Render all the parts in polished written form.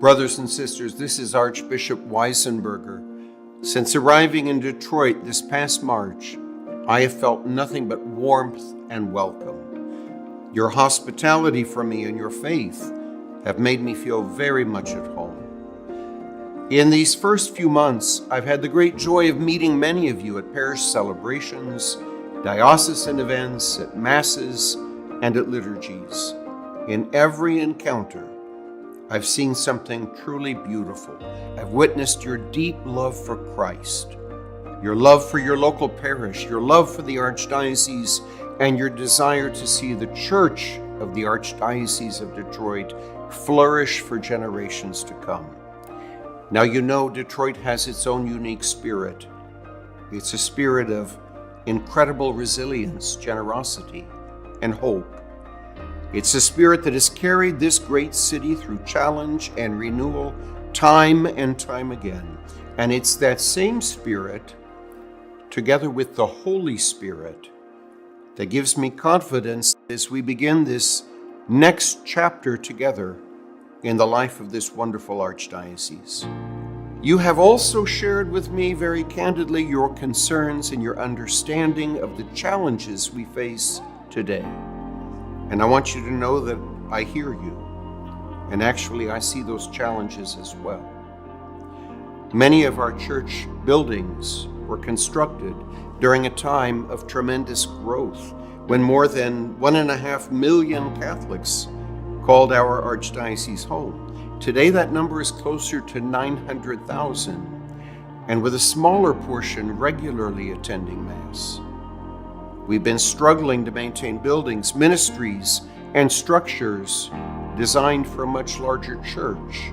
Brothers and sisters, this is Archbishop Weisenburger. Since arriving in Detroit this past March, I have felt nothing but warmth and welcome. Your hospitality for me and your faith have made me feel very much at home. In these first few months, I've had the great joy of meeting many of you at parish celebrations, diocesan events, at masses, and at liturgies. In every encounter, I've seen something truly beautiful. I've witnessed your deep love for Christ, your love for your local parish, your love for the Archdiocese, and your desire to see the Church of the Archdiocese of Detroit flourish for generations to come. Now you know Detroit has its own unique spirit. It's a spirit of incredible resilience, generosity, and hope. It's a spirit that has carried this great city through challenge and renewal time and time again. And it's that same spirit, together with the Holy Spirit, that gives me confidence as we begin this next chapter together in the life of this wonderful Archdiocese. You have also shared with me very candidly your concerns and your understanding of the challenges we face today. And I want you to know that I hear you, and actually I see those challenges as well. Many of our church buildings were constructed during a time of tremendous growth, when more than 1.5 million Catholics called our Archdiocese home. Today that number is closer to 900,000, and with a smaller portion regularly attending Mass. We've been struggling to maintain buildings, ministries, and structures designed for a much larger church.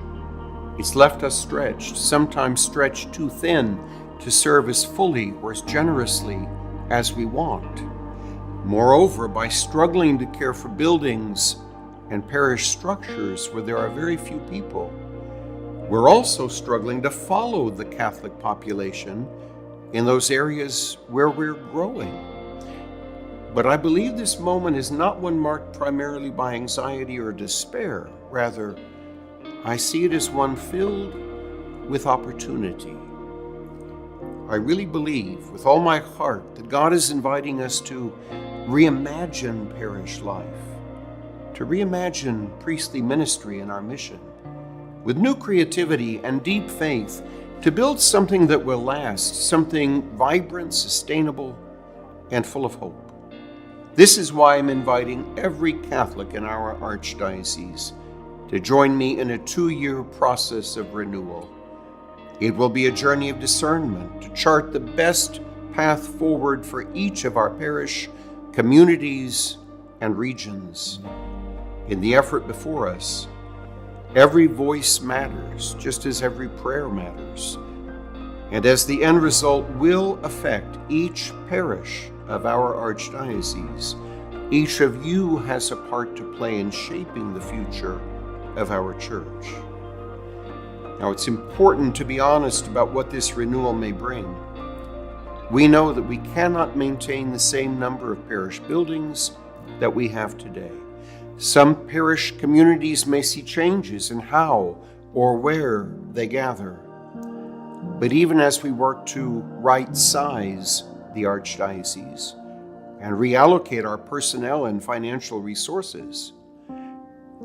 It's left us stretched, sometimes stretched too thin to serve as fully or as generously as we want. Moreover, by struggling to care for buildings and parish structures where there are very few people, we're also struggling to follow the Catholic population in those areas where we're growing. But I believe this moment is not one marked primarily by anxiety or despair. Rather, I see it as one filled with opportunity. I really believe with all my heart that God is inviting us to reimagine parish life, to reimagine priestly ministry and our mission, with new creativity and deep faith, to build something that will last, something vibrant, sustainable, and full of hope. This is why I'm inviting every Catholic in our Archdiocese to join me in a 2-year process of renewal. It will be a journey of discernment to chart the best path forward for each of our parish, communities, and regions. In the effort before us, every voice matters, just as every prayer matters. And as the end result will affect each parish of our Archdiocese, each of you has a part to play in shaping the future of our church. Now, it's important to be honest about what this renewal may bring. We know that we cannot maintain the same number of parish buildings that we have today. Some parish communities may see changes in how or where they gather. But even as we work to right-size the Archdiocese and reallocate our personnel and financial resources,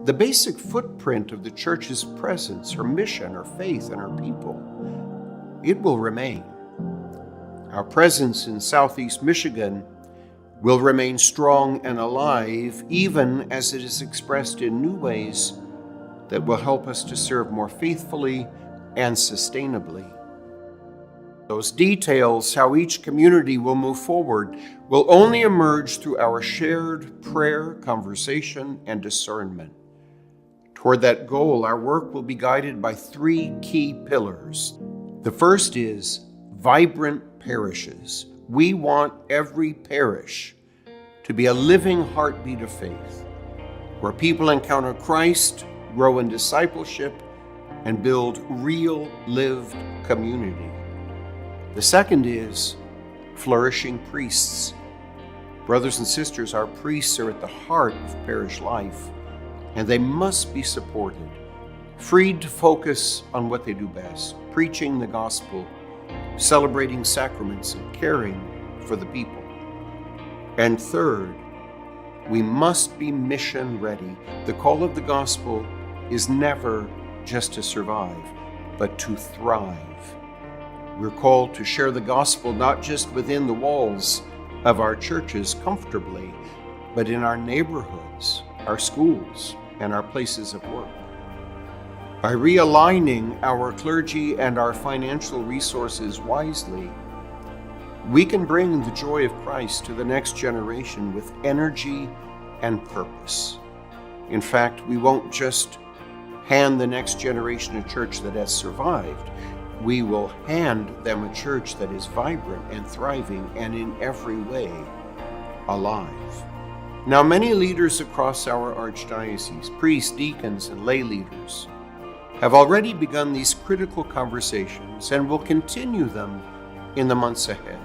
the basic footprint of the Church's presence, her mission, her faith, and her people, it will remain. Our presence in Southeast Michigan will remain strong and alive, even as it is expressed in new ways that will help us to serve more faithfully and sustainably. Those details, how each community will move forward, will only emerge through our shared prayer, conversation, and discernment. Toward that goal, our work will be guided by 3 key pillars. The first is vibrant parishes. We want every parish to be a living heartbeat of faith, where people encounter Christ, grow in discipleship, and build real lived community. The second is flourishing priests. Brothers and sisters, our priests are at the heart of parish life, and they must be supported freed to focus on what they do best, preaching the gospel, celebrating sacraments, and caring for the people. And third, we must be mission ready. The call of the gospel is never just to survive, but to thrive. We're called to share the gospel not just within the walls of our churches comfortably, but in our neighborhoods, our schools, and our places of work. By realigning our clergy and our financial resources wisely, we can bring the joy of Christ to the next generation with energy and purpose. In fact, we won't just hand the next generation a church that has survived. We will hand them a church that is vibrant and thriving and in every way alive. Now, many leaders across our archdiocese, priests, deacons, and lay leaders, have already begun these critical conversations and will continue them in the months ahead.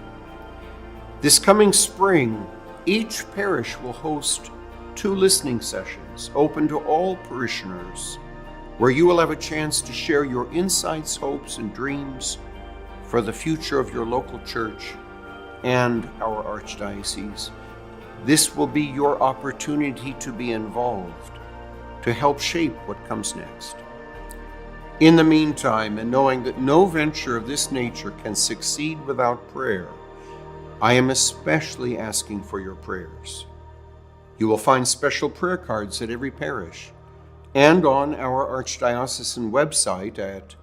This coming spring, each parish will host 2 listening sessions open to all parishioners, where you will have a chance to share your insights, hopes, and dreams for the future of your local church and our archdiocese. This will be your opportunity to be involved, to help shape what comes next. In the meantime, and knowing that no venture of this nature can succeed without prayer, I am especially asking for your prayers. You will find special prayer cards at every parish and on our archdiocesan website at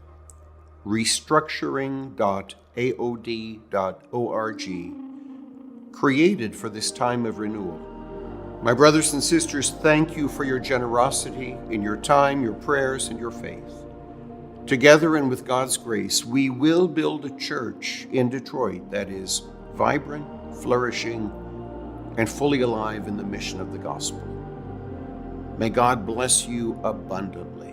restructuring.aod.org, created for this time of renewal. My brothers and sisters, thank you for your generosity in your time, your prayers, and your faith. Together and with God's grace, we will build a church in Detroit that is vibrant, flourishing, and fully alive in the mission of the gospel. May God bless you abundantly.